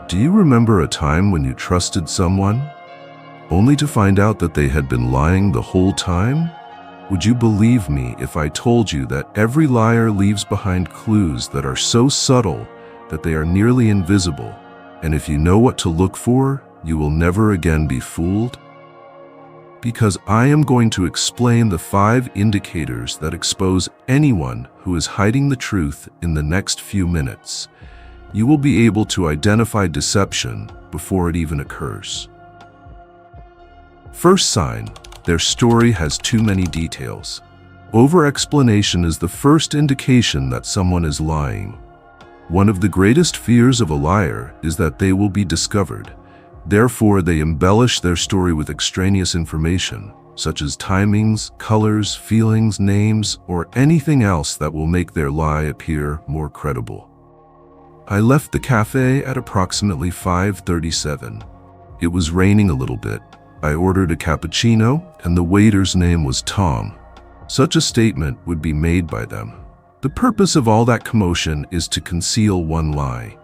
Do you remember a time when you trusted someone, only to find out that they had been lying the whole time? Would you believe me if I told you that every liar leaves behind clues that are so subtle that they are nearly invisible, and if you know what to look for, you will never again be fooled? Because I am going to explain the 5 indicators that expose anyone who is hiding the truth in the next few minutes. You will be able to identify deception before it even occurs. First sign, their story has too many details. Over-explanation is the first indication that someone is lying. One of the greatest fears of a liar is that they will be discovered. Therefore, they embellish their story with extraneous information, such as timings, colors, feelings, names, or anything else that will make their lie appear more credible. I left the cafe at approximately 5:37. It was raining a little bit. I ordered a cappuccino, and the waiter's name was Tom. Such a statement would be made by them. The purpose of all that commotion is to conceal one lie.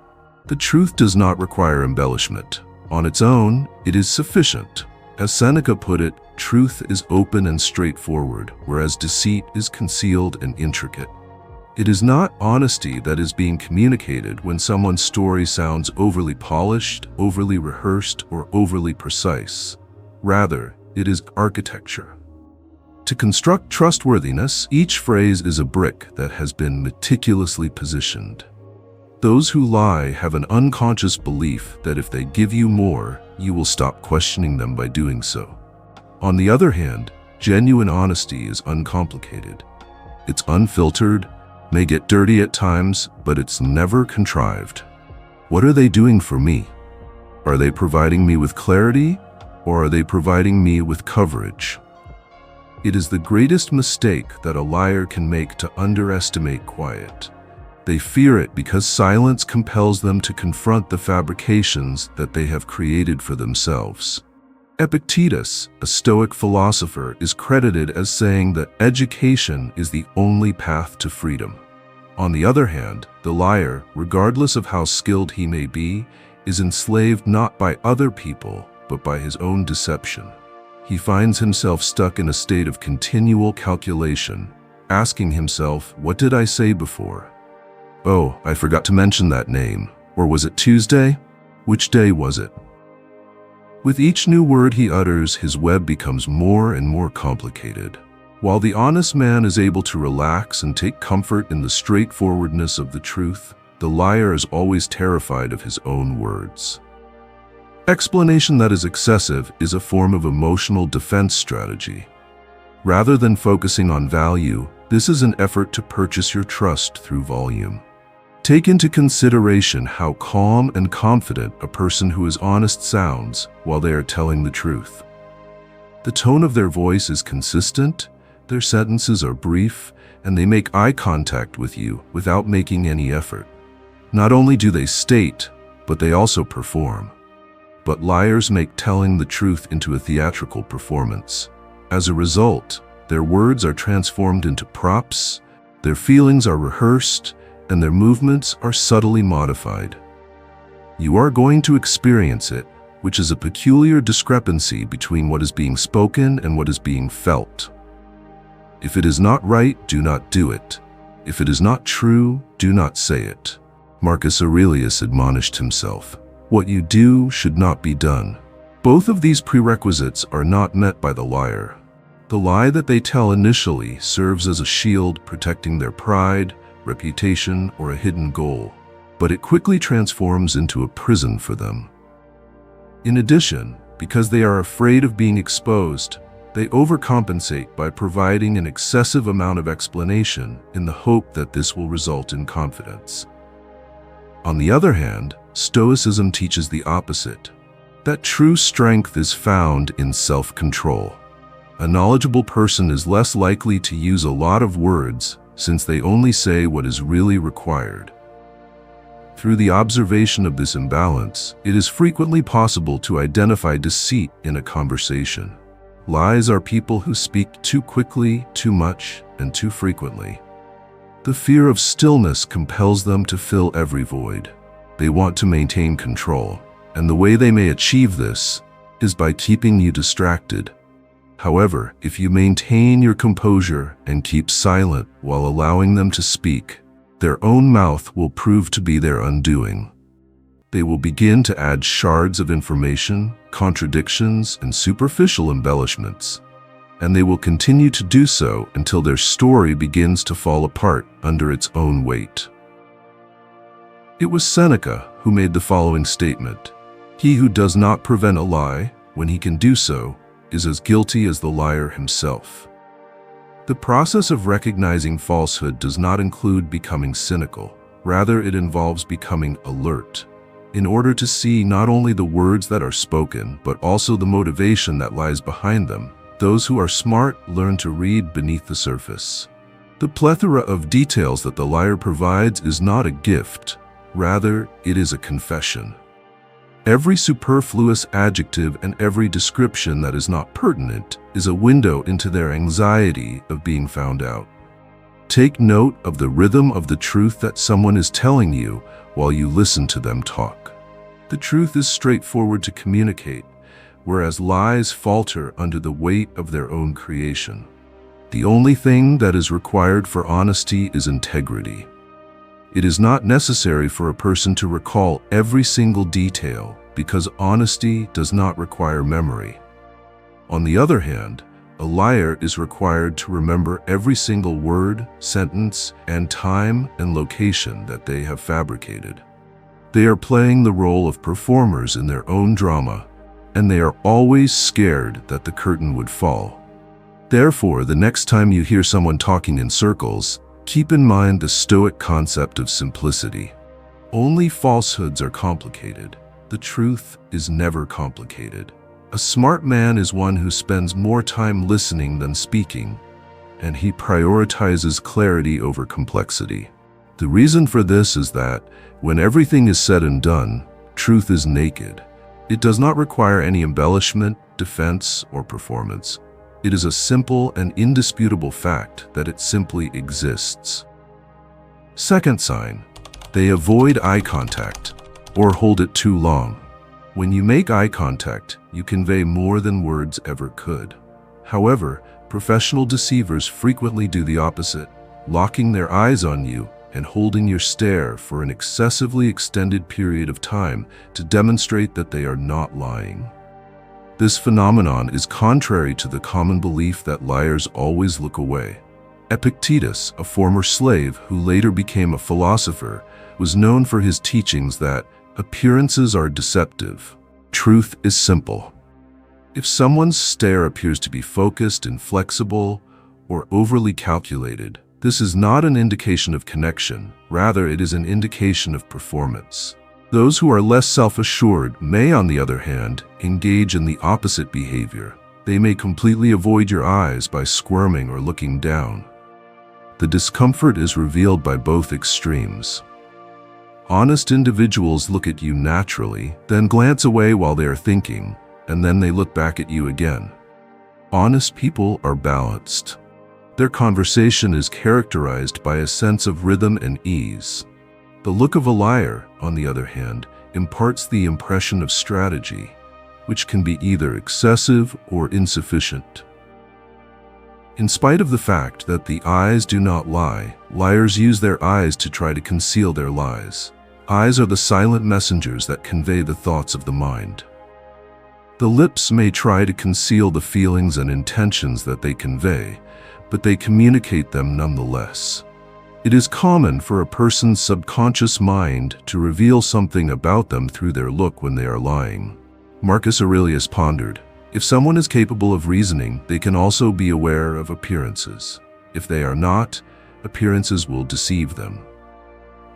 The truth does not require embellishment. On its own, it is sufficient. As Seneca put it, truth is open and straightforward, whereas deceit is concealed and intricate. It is not honesty that is being communicated when someone's story sounds overly polished, overly rehearsed, or overly precise. Rather, it is architecture. To construct trustworthiness, each phrase is a brick that has been meticulously positioned. Those who lie have an unconscious belief that if they give you more, you will stop questioning them by doing so. On the other hand, genuine honesty is uncomplicated. It's unfiltered, may get dirty at times, but it's never contrived. What are they doing for me? Are they providing me with clarity, or are they providing me with coverage? It is the greatest mistake that a liar can make to underestimate quiet. They fear it because silence compels them to confront the fabrications that they have created for themselves. Epictetus, a Stoic philosopher, is credited as saying that education is the only path to freedom. On the other hand, the liar, regardless of how skilled he may be, is enslaved not by other people, but by his own deception. He finds himself stuck in a state of continual calculation, asking himself, what did I say before? Oh, I forgot to mention that name. Or was it Tuesday? Which day was it? With each new word he utters, his web becomes more and more complicated. While the honest man is able to relax and take comfort in the straightforwardness of the truth, the liar is always terrified of his own words. Explanation that is excessive is a form of emotional defense strategy. Rather than focusing on value, this is an effort to purchase your trust through volume. Take into consideration how calm and confident a person who is honest sounds while they are telling the truth. The tone of their voice is consistent, their sentences are brief, and they make eye contact with you without making any effort. Not only do they state, but they also perform. But liars make telling the truth into a theatrical performance. As a result, their words are transformed into props, their feelings are rehearsed, and their movements are subtly modified. You are going to experience it, which is a peculiar discrepancy between what is being spoken and what is being felt. If it is not right, do not do it. If it is not true, do not say it. Marcus Aurelius admonished himself. What you do should not be done. Both of these prerequisites are not met by the liar. The lie that they tell initially serves as a shield protecting their pride, reputation, or a hidden goal, but it quickly transforms into a prison for them. In addition, because they are afraid of being exposed, they overcompensate by providing an excessive amount of explanation in the hope that this will result in confidence. On the other hand, Stoicism teaches the opposite, that true strength is found in self-control. A knowledgeable person is less likely to use a lot of words since they only say what is really required. Through the observation of this imbalance, it is frequently possible to identify deceit in a conversation. Lies are people who speak too quickly, too much, and too frequently. The fear of stillness compels them to fill every void. They want to maintain control, and the way they may achieve this is by keeping you distracted. However, if you maintain your composure and keep silent while allowing them to speak, their own mouth will prove to be their undoing. They will begin to add shards of information, contradictions, and superficial embellishments, and they will continue to do so until their story begins to fall apart under its own weight. It was Seneca who made the following statement: "He who does not prevent a lie, when he can do so, is as guilty as the liar himself." The process of recognizing falsehood does not include becoming cynical. Rather, it involves becoming alert, in order to see not only the words that are spoken, but also the motivation that lies behind them. Those who are smart learn to read beneath the surface. The plethora of details that the liar provides is not a gift. Rather, it is a confession. Every superfluous adjective and every description that is not pertinent is a window into their anxiety of being found out. Take note of the rhythm of the truth that someone is telling you while you listen to them talk. The truth is straightforward to communicate, whereas lies falter under the weight of their own creation. The only thing that is required for honesty is integrity. It is not necessary for a person to recall every single detail, because honesty does not require memory. On the other hand, a liar is required to remember every single word, sentence, and time and location that they have fabricated. They are playing the role of performers in their own drama, and they are always scared that the curtain would fall. Therefore, the next time you hear someone talking in circles, keep in mind the Stoic concept of simplicity. Only falsehoods are complicated. The truth is never complicated. A smart man is one who spends more time listening than speaking, and he prioritizes clarity over complexity. The reason for this is that, when everything is said and done, truth is naked. It does not require any embellishment, defense, or performance. It is a simple and indisputable fact that it simply exists. Second sign: they avoid eye contact or hold it too long. When you make eye contact, you convey more than words ever could. However, professional deceivers frequently do the opposite, locking their eyes on you and holding your stare for an excessively extended period of time to demonstrate that they are not lying. This phenomenon is contrary to the common belief that liars always look away. Epictetus, a former slave who later became a philosopher, was known for his teachings that appearances are deceptive. Truth is simple. If someone's stare appears to be focused, inflexible, or overly calculated, this is not an indication of connection. Rather, it is an indication of performance. Those who are less self-assured may, on the other hand, engage in the opposite behavior. They may completely avoid your eyes by squirming or looking down. The discomfort is revealed by both extremes. Honest individuals look at you naturally, then glance away while they are thinking, and then they look back at you again. Honest people are balanced. Their conversation is characterized by a sense of rhythm and ease. The look of a liar, on the other hand, imparts the impression of strategy, which can be either excessive or insufficient. In spite of the fact that the eyes do not lie, liars use their eyes to try to conceal their lies. Eyes are the silent messengers that convey the thoughts of the mind. The lips may try to conceal the feelings and intentions that they convey, but they communicate them nonetheless. It is common for a person's subconscious mind to reveal something about them through their look when they are lying. Marcus Aurelius pondered, if someone is capable of reasoning, they can also be aware of appearances. If they are not, appearances will deceive them.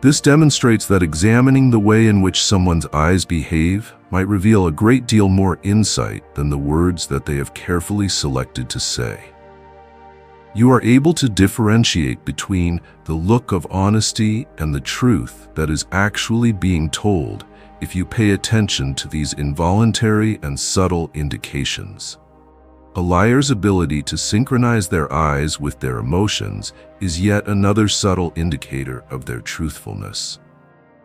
This demonstrates that examining the way in which someone's eyes behave might reveal a great deal more insight than the words that they have carefully selected to say. You are able to differentiate between the look of honesty and the truth that is actually being told if you pay attention to these involuntary and subtle indications. A liar's ability to synchronize their eyes with their emotions is yet another subtle indicator of their truthfulness.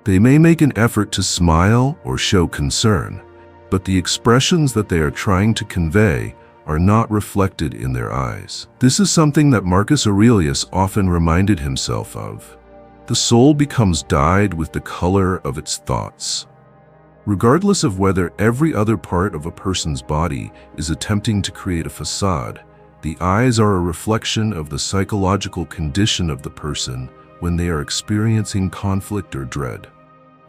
They may make an effort to smile or show concern, but the expressions that they are trying to convey are not reflected in their eyes. This is something that Marcus Aurelius often reminded himself of. The soul becomes dyed with the color of its thoughts. Regardless of whether every other part of a person's body is attempting to create a facade, the eyes are a reflection of the psychological condition of the person when they are experiencing conflict or dread.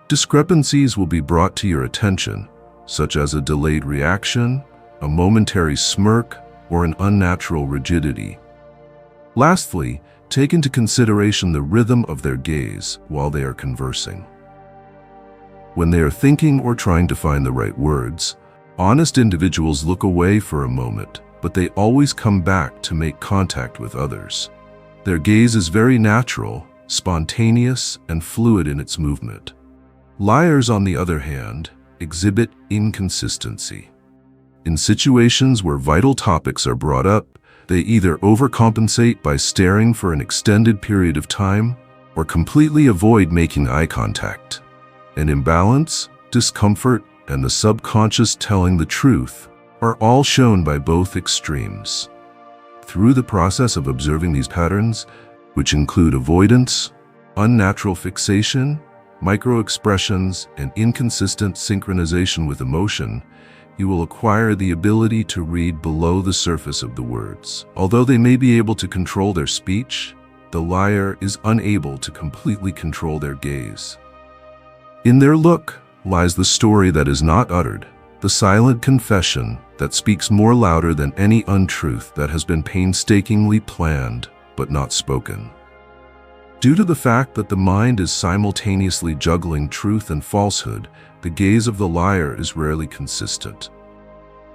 Discrepancies will be brought to your attention, such as a delayed reaction, a momentary smirk, or an unnatural rigidity. Lastly, take into consideration the rhythm of their gaze while they are conversing. When they are thinking or trying to find the right words, honest individuals look away for a moment, but they always come back to make contact with others. Their gaze is very natural, spontaneous, and fluid in its movement. Liars, on the other hand, exhibit inconsistency. In situations where vital topics are brought up, they either overcompensate by staring for an extended period of time or completely avoid making eye contact. An imbalance, discomfort, and the subconscious telling the truth are all shown by both extremes. Through the process of observing these patterns, which include avoidance, unnatural fixation, microexpressions, and inconsistent synchronization with emotion, you will acquire the ability to read below the surface of the words. Although they may be able to control their speech, the liar is unable to completely control their gaze. In their look lies the story that is not uttered, the silent confession that speaks more louder than any untruth that has been painstakingly planned but not spoken. Due to the fact that the mind is simultaneously juggling truth and falsehood, the gaze of the liar is rarely consistent.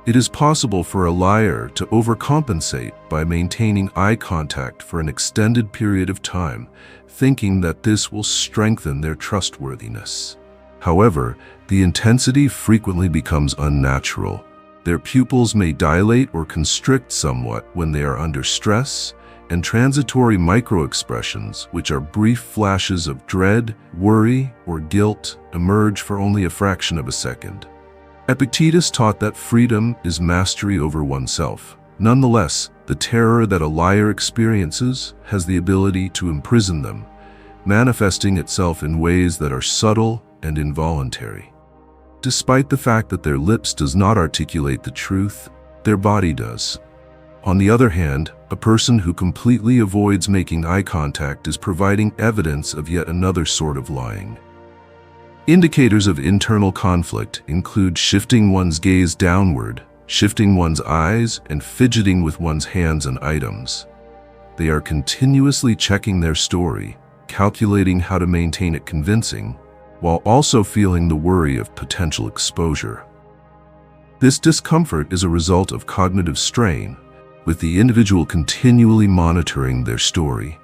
It is possible for a liar to overcompensate by maintaining eye contact for an extended period of time, thinking that this will strengthen their trustworthiness. However, the intensity frequently becomes unnatural. Their pupils may dilate or constrict somewhat when they are under stress, and transitory microexpressions, which are brief flashes of dread, worry, or guilt, emerge for only a fraction of a second. Epictetus taught that freedom is mastery over oneself. Nonetheless, the terror that a liar experiences has the ability to imprison them, manifesting itself in ways that are subtle and involuntary. Despite the fact that their lips does not articulate the truth, their body does. On the other hand, a person who completely avoids making eye contact is providing evidence of yet another sort of lying. Indicators of internal conflict include shifting one's gaze downward, shifting one's eyes, and fidgeting with one's hands and items. They are continuously checking their story, calculating how to maintain it convincing, while also feeling the worry of potential exposure. This discomfort is a result of cognitive strain, with the individual continually monitoring their story.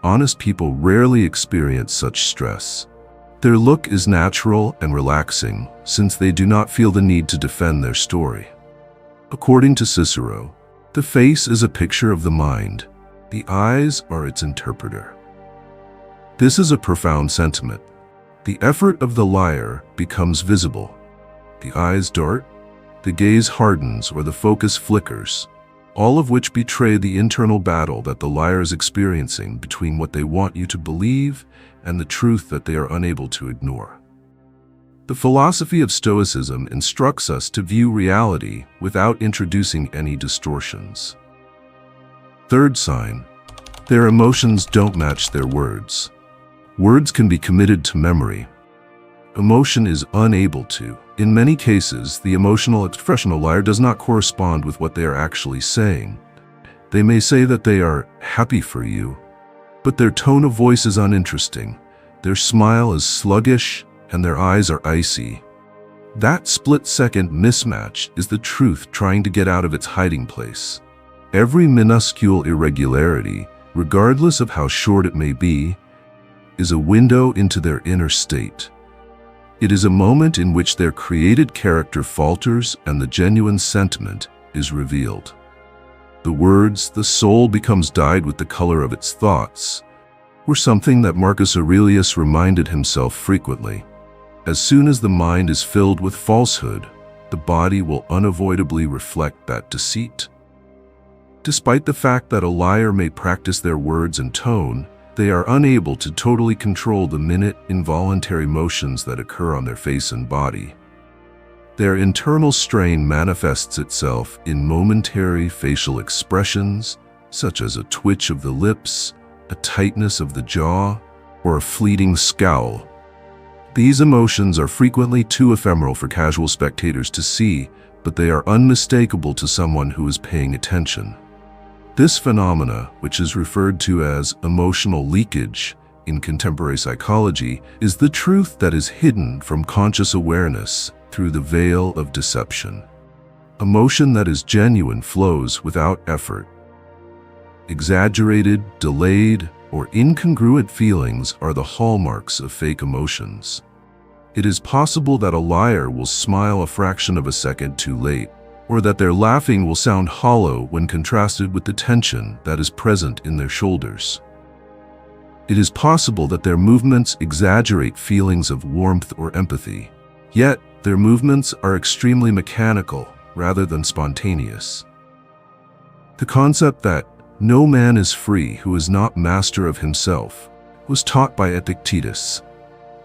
Honest people rarely experience such stress. Their look is natural and relaxing, since they do not feel the need to defend their story. According to Cicero, the face is a picture of the mind. The eyes are its interpreter. This is a profound sentiment. The effort of the liar becomes visible. The eyes dart, the gaze hardens, or the focus flickers, all of which betray the internal battle that the liar is experiencing between what they want you to believe and the truth that they are unable to ignore. The philosophy of Stoicism instructs us to view reality without introducing any distortions. Third sign, their emotions don't match their words. Words can be committed to memory. Emotion is unable to. In many cases, the emotional expression of a liar does not correspond with what they are actually saying. They may say that they are happy for you, but their tone of voice is uninteresting. Their smile is sluggish, and their eyes are icy. That split-second mismatch is the truth trying to get out of its hiding place. Every minuscule irregularity, regardless of how short it may be, is a window into their inner state. It is a moment in which their created character falters and the genuine sentiment is revealed. The words, "the soul becomes dyed with the color of its thoughts," were something that Marcus Aurelius reminded himself frequently. As soon as the mind is filled with falsehood, the body will unavoidably reflect that deceit. Despite the fact that a liar may practice their words and tone, they are unable to totally control the minute, involuntary motions that occur on their face and body. Their internal strain manifests itself in momentary facial expressions, such as a twitch of the lips, a tightness of the jaw, or a fleeting scowl. These emotions are frequently too ephemeral for casual spectators to see, but they are unmistakable to someone who is paying attention. This phenomena, which is referred to as emotional leakage in contemporary psychology, is the truth that is hidden from conscious awareness through the veil of deception. Emotion that is genuine flows without effort. Exaggerated, delayed, or incongruent feelings are the hallmarks of fake emotions. It is possible that a liar will smile a fraction of a second too late, or that their laughing will sound hollow when contrasted with the tension that is present in their shoulders. It is possible that their movements exaggerate feelings of warmth or empathy, yet their movements are extremely mechanical rather than spontaneous. The concept that no man is free who is not master of himself was taught by Epictetus.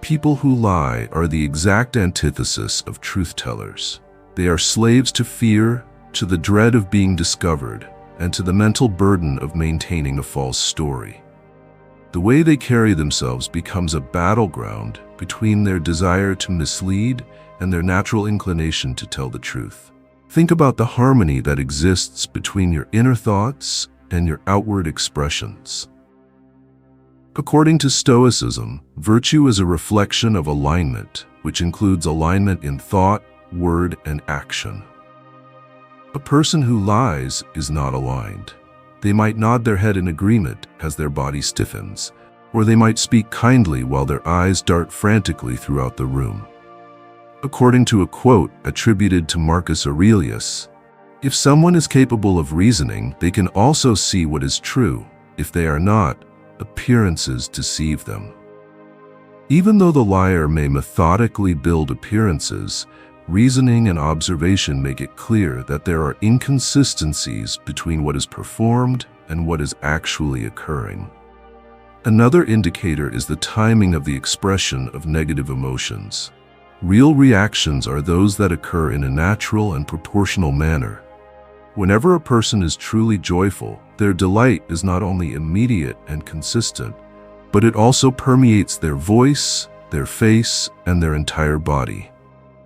People who lie are the exact antithesis of truth-tellers. They are slaves to fear, to the dread of being discovered, and to the mental burden of maintaining a false story. The way they carry themselves becomes a battleground between their desire to mislead and their natural inclination to tell the truth. Think about the harmony that exists between your inner thoughts and your outward expressions. According to Stoicism, virtue is a reflection of alignment, which includes alignment in thought, word, and action. A person who lies is not aligned. They might nod their head in agreement as their body stiffens, or they might speak kindly while their eyes dart frantically throughout the room. According to a quote attributed to Marcus Aurelius, if someone is capable of reasoning, they can also see what is true. If they are not, appearances deceive them. Even though the liar may methodically build appearances, reasoning and observation make it clear that there are inconsistencies between what is performed and what is actually occurring. Another indicator is the timing of the expression of negative emotions. Real reactions are those that occur in a natural and proportional manner. Whenever a person is truly joyful, their delight is not only immediate and consistent, but it also permeates their voice, their face, and their entire body.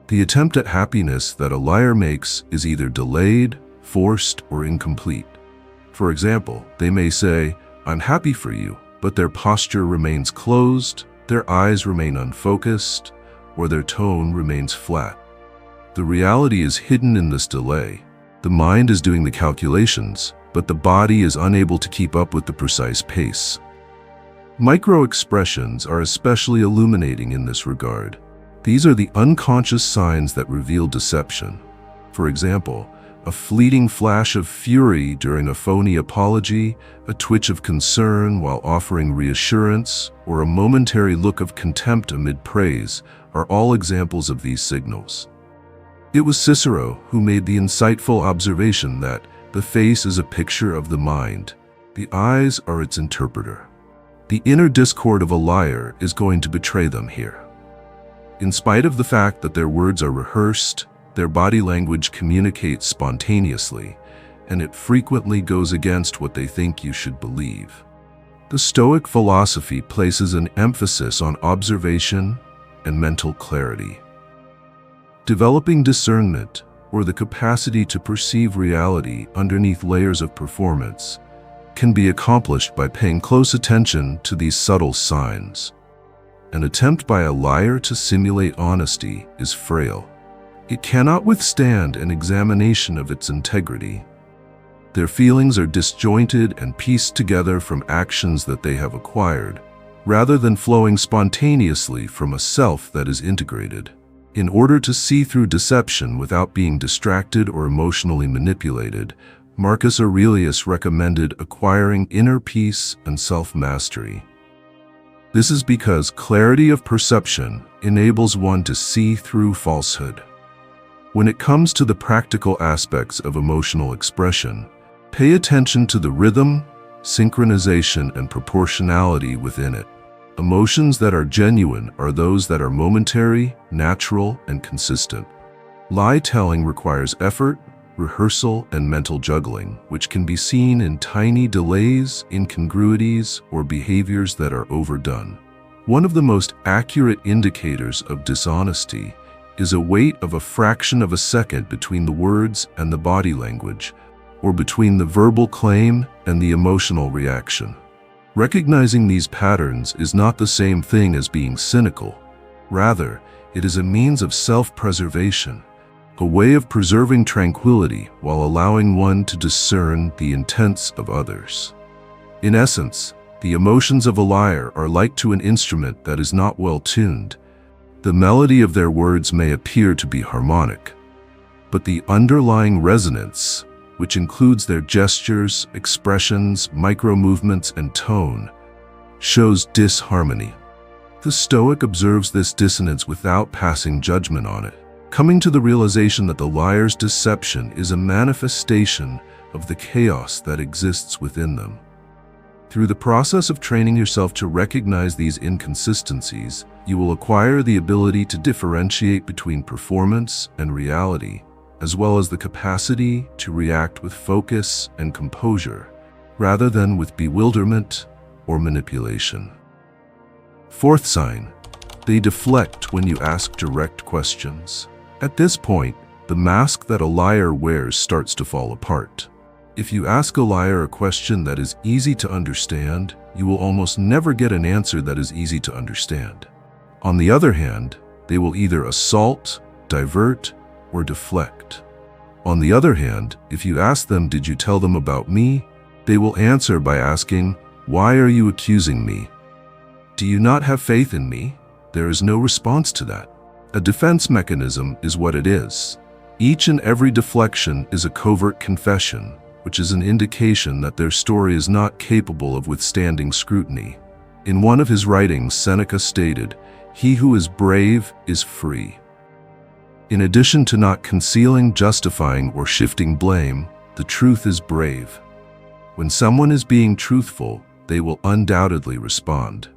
The attempt at happiness that a liar makes is either delayed, forced, or incomplete. For example, they may say, "I'm happy for you," but their posture remains closed, their eyes remain unfocused, or their tone remains flat. The reality is hidden in this delay. The mind is doing the calculations, but the body is unable to keep up with the precise pace. Microexpressions are especially illuminating in this regard. These are the unconscious signs that reveal deception. For example, a fleeting flash of fury during a phony apology, a twitch of concern while offering reassurance, or a momentary look of contempt amid praise are all examples of these signals. It was Cicero who made the insightful observation that the face is a picture of the mind. The eyes are its interpreter. The inner discord of a liar is going to betray them here. In spite of the fact that their words are rehearsed, their body language communicates spontaneously, and it frequently goes against what they think you should believe. The Stoic philosophy places an emphasis on observation and mental clarity. Developing discernment, or the capacity to perceive reality underneath layers of performance, can be accomplished by paying close attention to these subtle signs. An attempt by a liar to simulate honesty is frail. It cannot withstand an examination of its integrity. Their feelings are disjointed and pieced together from actions that they have acquired, rather than flowing spontaneously from a self that is integrated. In order to see through deception without being distracted or emotionally manipulated, Marcus Aurelius recommended acquiring inner peace and self-mastery. This is because clarity of perception enables one to see through falsehood. When it comes to the practical aspects of emotional expression, pay attention to the rhythm, synchronization, and proportionality within it. Emotions that are genuine are those that are momentary, natural, and consistent. Lie-telling requires effort, rehearsal, and mental juggling, which can be seen in tiny delays, incongruities, or behaviors that are overdone. One of the most accurate indicators of dishonesty is a wait of a fraction of a second between the words and the body language, or between the verbal claim and the emotional reaction. Recognizing these patterns is not the same thing as being cynical. Rather, it is a means of self-preservation, a way of preserving tranquility while allowing one to discern the intents of others. In essence, the emotions of a liar are like to an instrument that is not well tuned. The melody of their words may appear to be harmonic, but the underlying resonance, which includes their gestures, expressions, micro-movements, and tone, shows disharmony. The Stoic observes this dissonance without passing judgment on it, coming to the realization that the liar's deception is a manifestation of the chaos that exists within them. Through the process of training yourself to recognize these inconsistencies, you will acquire the ability to differentiate between performance and reality, as well as the capacity to react with focus and composure, rather than with bewilderment or manipulation. Fourth sign, they deflect when you ask direct questions. At this point, the mask that a liar wears starts to fall apart. If you ask a liar a question that is easy to understand, you will almost never get an answer that is easy to understand. On the other hand, they will either assault, divert, or deflect. On the other hand, if you ask them, "Did you tell them about me?" they will answer by asking, "Why are you accusing me? Do you not have faith in me?" There is no response to that. A defense mechanism is what it is. Each and every deflection is a covert confession, which is an indication that their story is not capable of withstanding scrutiny. In one of his writings, Seneca stated, "He who is brave is free." In addition to not concealing, justifying, or shifting blame, the truth is brave. When someone is being truthful, they will undoubtedly respond.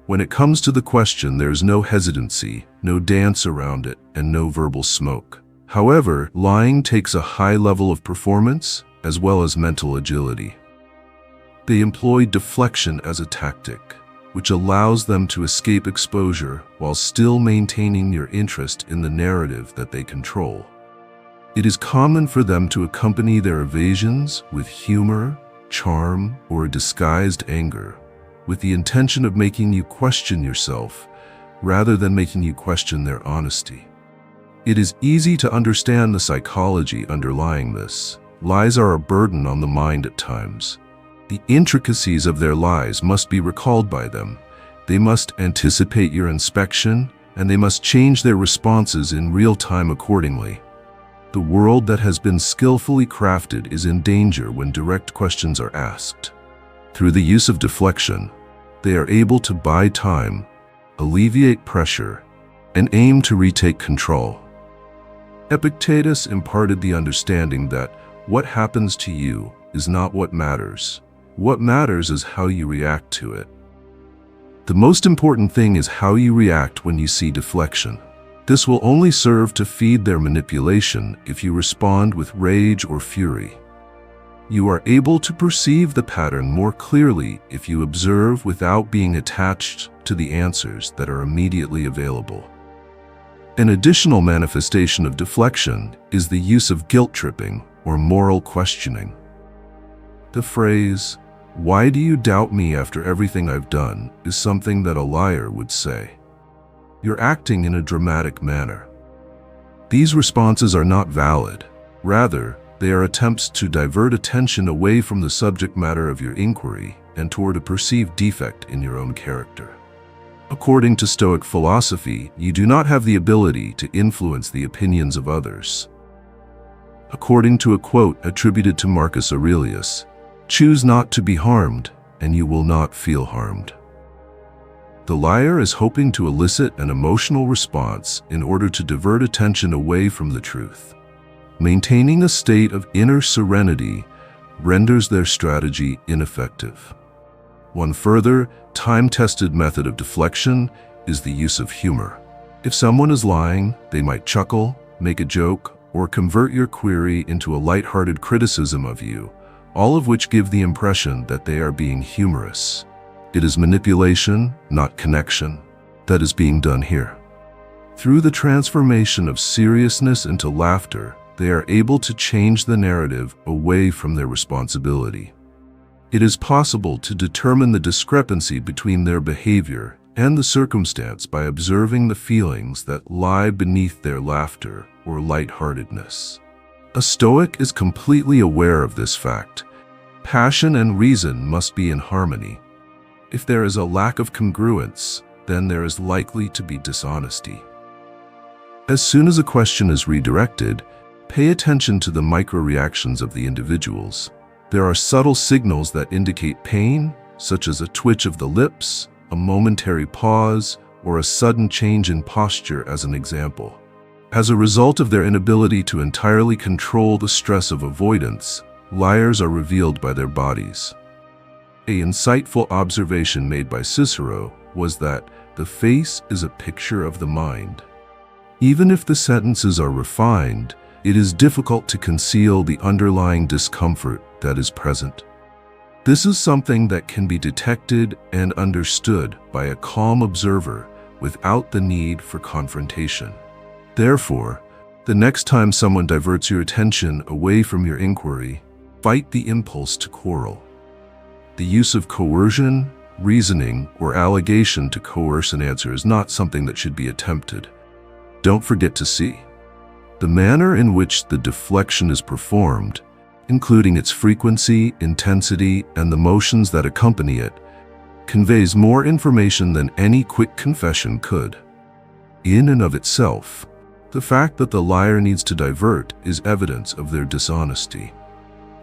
When it comes to the question, there is no hesitancy, no dance around it, and no verbal smoke. However, lying takes a high level of performance as well as mental agility. They employ deflection as a tactic, which allows them to escape exposure while still maintaining your interest in the narrative that they control. It is common for them to accompany their evasions with humor, charm, or a disguised anger, with the intention of making you question yourself rather than making you question their honesty. It is easy to understand the psychology underlying this. Lies are a burden on the mind at times. The intricacies of their lies must be recalled by them. They must anticipate your inspection, and they must change their responses in real time accordingly. The world that has been skillfully crafted is in danger when direct questions are asked. Through the use of deflection, they are able to buy time, alleviate pressure, and aim to retake control. Epictetus imparted the understanding that what happens to you is not what matters. What matters is how you react to it. The most important thing is how you react when you see deflection. This will only serve to feed their manipulation if you respond with rage or fury. You are able to perceive the pattern more clearly if you observe without being attached to the answers that are immediately available. An additional manifestation of deflection is the use of guilt tripping or moral questioning. The phrase, "Why do you doubt me after everything I've done?" is something that a liar would say. You're acting in a dramatic manner. These responses are not valid. Rather, they are attempts to divert attention away from the subject matter of your inquiry and toward a perceived defect in your own character. According to Stoic philosophy, you do not have the ability to influence the opinions of others. According to a quote attributed to Marcus Aurelius, "Choose not to be harmed, and you will not feel harmed." The liar is hoping to elicit an emotional response in order to divert attention away from the truth. Maintaining a state of inner serenity renders their strategy ineffective. One further, time-tested method of deflection is the use of humor. If someone is lying, they might chuckle, make a joke, or convert your query into a lighthearted criticism of you, all of which give the impression that they are being humorous. It is manipulation, not connection, that is being done here. Through the transformation of seriousness into laughter, they are able to change the narrative away from their responsibility. It is possible to determine the discrepancy between their behavior and the circumstance by observing the feelings that lie beneath their laughter or lightheartedness. A Stoic is completely aware of this fact. Passion and reason must be in harmony. If there is a lack of congruence, then there is likely to be dishonesty. As soon as a question is redirected, pay attention to the micro-reactions of the individuals. There are subtle signals that indicate pain, such as a twitch of the lips, a momentary pause, or a sudden change in posture as an example. As a result of their inability to entirely control the stress of avoidance, liars are revealed by their bodies. An insightful observation made by Cicero was that the face is a picture of the mind. Even if the sentences are refined, it is difficult to conceal the underlying discomfort that is present. This is something that can be detected and understood by a calm observer without the need for confrontation. Therefore, the next time someone diverts your attention away from your inquiry, fight the impulse to quarrel. The use of coercion, reasoning, or allegation to coerce an answer is not something that should be attempted. Don't forget to see the manner in which the deflection is performed, including its frequency, intensity, and the motions that accompany it, conveys more information than any quick confession could. In and of itself, the fact that the liar needs to divert is evidence of their dishonesty.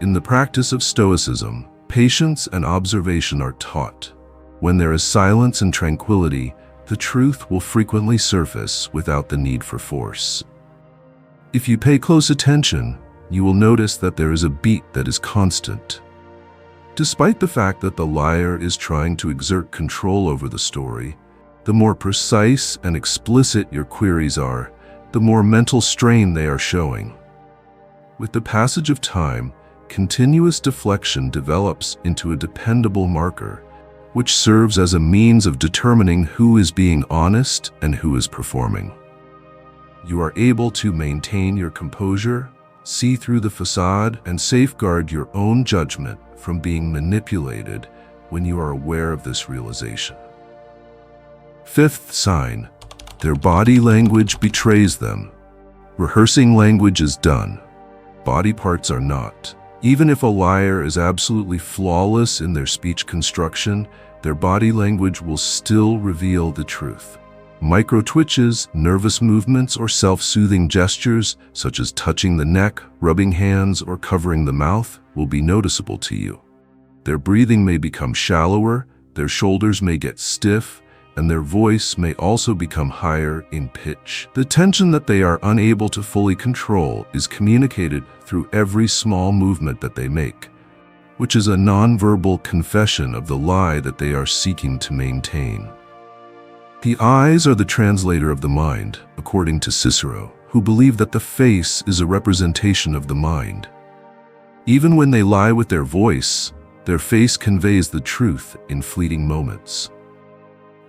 In the practice of Stoicism, patience and observation are taught. When there is silence and tranquility, the truth will frequently surface without the need for force. If you pay close attention, you will notice that there is a beat that is constant. Despite the fact that the liar is trying to exert control over the story, the more precise and explicit your queries are, the more mental strain they are showing. With the passage of time, continuous deflection develops into a dependable marker, which serves as a means of determining who is being honest and who is performing. You are able to maintain your composure, see through the facade, and safeguard your own judgment from being manipulated when you are aware of this realization. Fifth sign, their body language betrays them. Rehearsing language is done. Body parts are not. Even if a liar is absolutely flawless in their speech construction, their body language will still reveal the truth. Micro-twitches, nervous movements, or self-soothing gestures, such as touching the neck, rubbing hands, or covering the mouth, will be noticeable to you. Their breathing may become shallower, their shoulders may get stiff, and their voice may also become higher in pitch. The tension that they are unable to fully control is communicated through every small movement that they make, which is a nonverbal confession of the lie that they are seeking to maintain. The eyes are the translator of the mind, according to Cicero, who believed that the face is a representation of the mind. Even when they lie with their voice, their face conveys the truth in fleeting moments.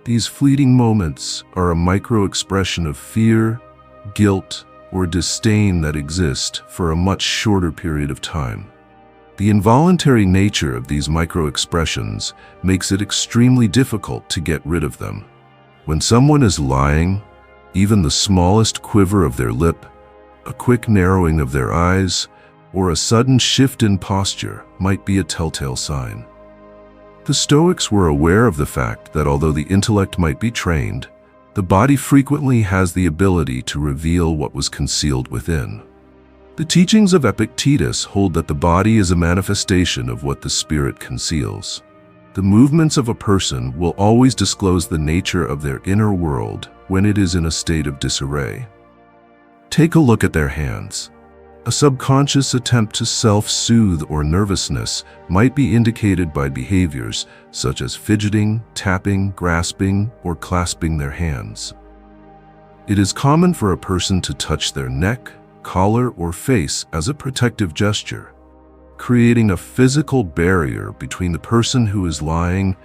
These fleeting moments are a micro-expression of fear, guilt, or disdain that exist for a much shorter period of time. The involuntary nature of these micro-expressions makes it extremely difficult to get rid of them. When someone is lying, even the smallest quiver of their lip, a quick narrowing of their eyes, or a sudden shift in posture might be a telltale sign. The Stoics were aware of the fact that although the intellect might be trained, the body frequently has the ability to reveal what was concealed within. The teachings of Epictetus hold that the body is a manifestation of what the spirit conceals. The movements of a person will always disclose the nature of their inner world when it is in a state of disarray. Take a look at their hands. A subconscious attempt to self-soothe or nervousness might be indicated by behaviors such as fidgeting, tapping, grasping, or clasping their hands. It is common for a person to touch their neck, collar, or face as a protective gesture, creating a physical barrier between the person who is lying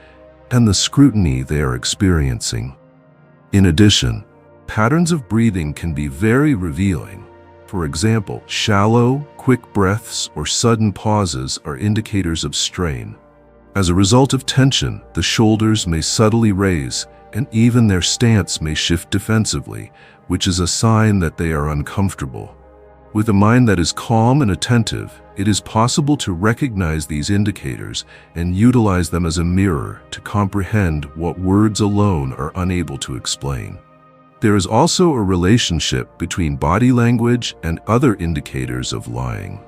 and the scrutiny they are experiencing. In addition, patterns of breathing can be very revealing. For example, shallow, quick breaths or sudden pauses are indicators of strain. As a result of tension, the shoulders may subtly raise, and even their stance may shift defensively, which is a sign that they are uncomfortable. With a mind that is calm and attentive, it is possible to recognize these indicators and utilize them as a mirror to comprehend what words alone are unable to explain. There is also a relationship between body language and other indicators of lying.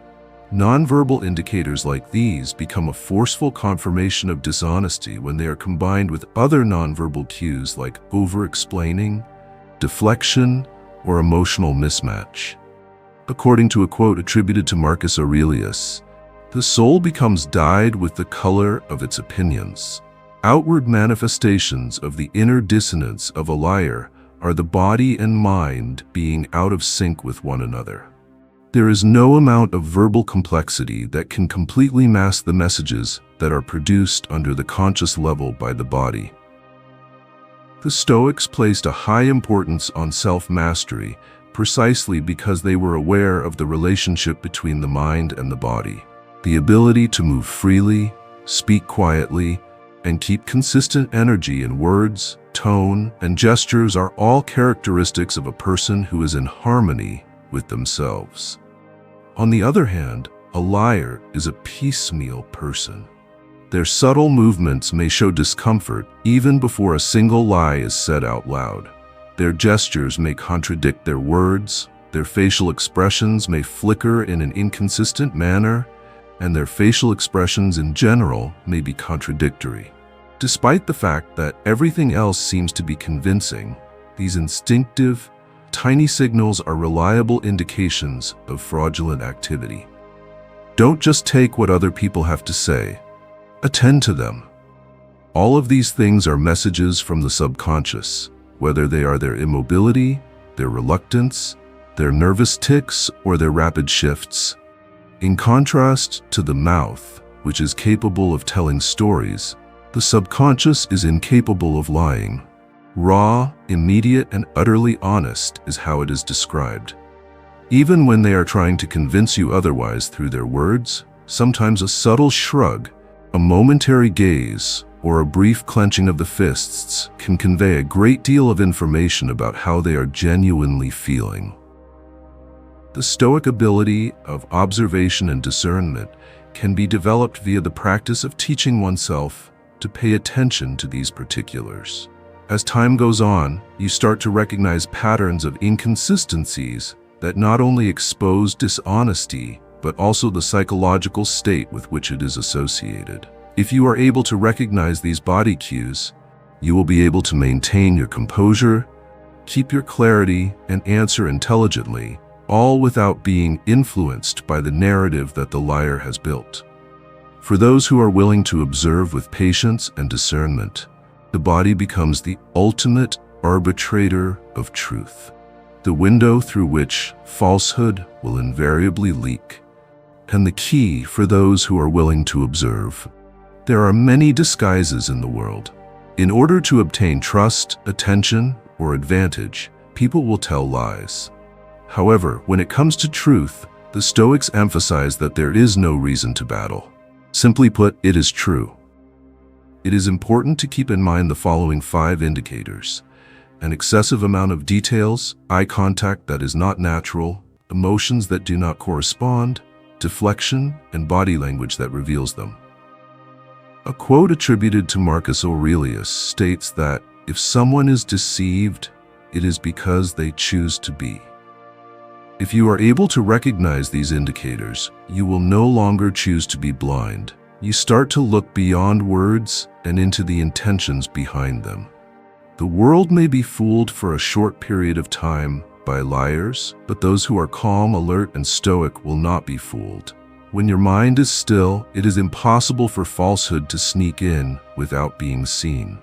Nonverbal indicators like these become a forceful confirmation of dishonesty when they are combined with other nonverbal cues like over-explaining, deflection, or emotional mismatch. According to a quote attributed to Marcus Aurelius, "The soul becomes dyed with the color of its opinions." Outward manifestations of the inner dissonance of a liar are the body and mind being out of sync with one another. There is no amount of verbal complexity that can completely mask the messages that are produced under the conscious level by the body. The Stoics placed a high importance on self-mastery precisely because they were aware of the relationship between the mind and the body. The ability to move freely, speak quietly, and keep consistent energy in words, tone, and gestures are all characteristics of a person who is in harmony with themselves. On the other hand, a liar is a piecemeal person. Their subtle movements may show discomfort even before a single lie is said out loud. Their gestures may contradict their words, their facial expressions may flicker in an inconsistent manner, and their facial expressions in general may be contradictory. Despite the fact that everything else seems to be convincing, these instinctive, tiny signals are reliable indications of fraudulent activity. Don't just take what other people have to say. Attend to them. All of these things are messages from the subconscious, whether they are their immobility, their reluctance, their nervous tics, or their rapid shifts. In contrast to the mouth, which is capable of telling stories, the subconscious is incapable of lying. Raw, immediate, and utterly honest is how it is described. Even when they are trying to convince you otherwise through their words, sometimes a subtle shrug, a momentary gaze, or a brief clenching of the fists can convey a great deal of information about how they are genuinely feeling. The Stoic ability of observation and discernment can be developed via the practice of teaching oneself to pay attention to these particulars. As time goes on, you start to recognize patterns of inconsistencies that not only expose dishonesty, but also the psychological state with which it is associated. If you are able to recognize these body cues, you will be able to maintain your composure, keep your clarity, and answer intelligently, all without being influenced by the narrative that the liar has built. For those who are willing to observe with patience and discernment, the body becomes the ultimate arbitrator of truth, the window through which falsehood will invariably leak, and the key for those who are willing to observe. There are many disguises in the world. In order to obtain trust, attention, or advantage, people will tell lies. However, when it comes to truth, the Stoics emphasize that there is no reason to battle. Simply put, it is true. It is important to keep in mind the following 5 indicators: an excessive amount of details, eye contact that is not natural, emotions that do not correspond, deflection, and body language that reveals them. A quote attributed to Marcus Aurelius states that if someone is deceived, it is because they choose to be. If you are able to recognize these indicators, you will no longer choose to be blind. You start to look beyond words and into the intentions behind them. The world may be fooled for a short period of time by liars, but those who are calm, alert, and stoic will not be fooled. When your mind is still, it is impossible for falsehood to sneak in without being seen.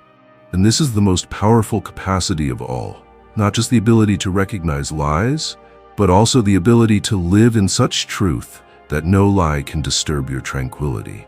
And this is the most powerful capacity of all, not just the ability to recognize lies, but also the ability to live in such truth that no lie can disturb your tranquility.